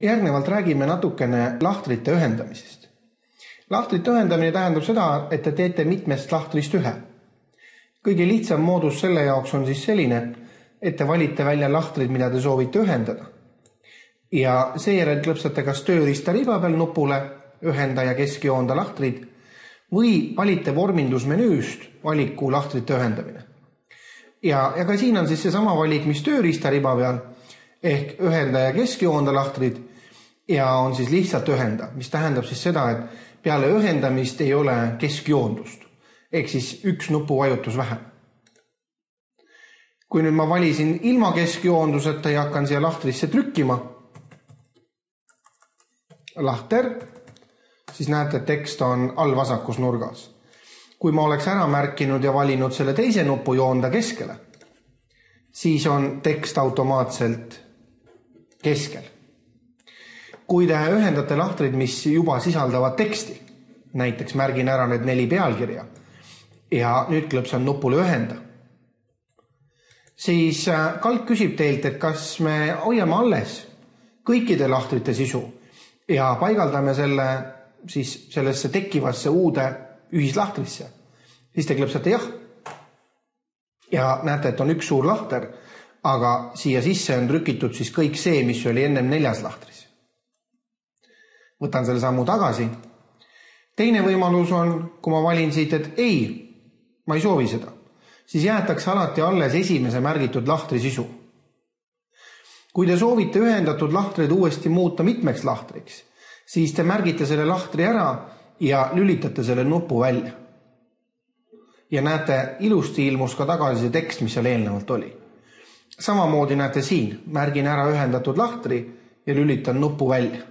Järgnevalt räägime natukene lahtrite ühendamisest. Lahtrite ühendamine tähendab seda, et te teete mitmest lahtrist ühe. Kõige lihtsam moodus selle jaoks on siis selline, et te valite välja lahtrid, mida te soovite ühendada. Ja seejärel klõpsate kas tööriista riba peal nupule ühenda ja keskjoonda lahtrid või valite vormindusmenüüst valiku lahtrite ühendamine. Ja ka siin on siis seesama valik, mis tööriista riba peal ehk ühenda ja keskjoonda lahtrid ja on siis lihtsalt ühenda, mis tähendab siis seda, et peale ühendamist ei ole keskjoondust ehk siis üks nupuvajutus vähem. Kui nüüd ma valisin ilma keskjoonduseta ja hakkan siia lahtrisse trükkima, lahter, siis näete, et tekst on all vasakus nurgas. Kui ma oleks ära märkinud ja valinud selle teise nupu joonda keskele, siis on tekst automaatselt keskel. Kui te ühendate lahtrid, mis juba sisaldavad teksti, näiteks märgin ära need 4 pealkirja ja nüüd klõpsan nupule ühenda, siis kalk küsib teilt, et kas me hoiame alles kõikide lahtrite sisu ja paigaldame selle siis sellesse tekkivasse uude ühislahtrisse. Siis te klõpsate jah. Ja näete, et on üks suur lahter, aga siia sisse on trükitud siis kõik see, mis oli ennem 4. lahtris. Võtan selle sammu tagasi. Teine võimalus on, kui ma valin siit, et ei, ma ei soovi seda, siis jäetakse alati alles esimese märgitud lahtri sisu. Kui te soovite ühendatud lahtreid uuesti muuta mitmeks lahtriks, siis te märgite selle lahtri ära ja lülitate selle nupu välja. Ja näete, ilusti ilmus ka tagasi see tekst, mis seal eelnevalt oli. Samamoodi näete siin, märgin ära ühendatud lahtri ja lülitan nupu välja.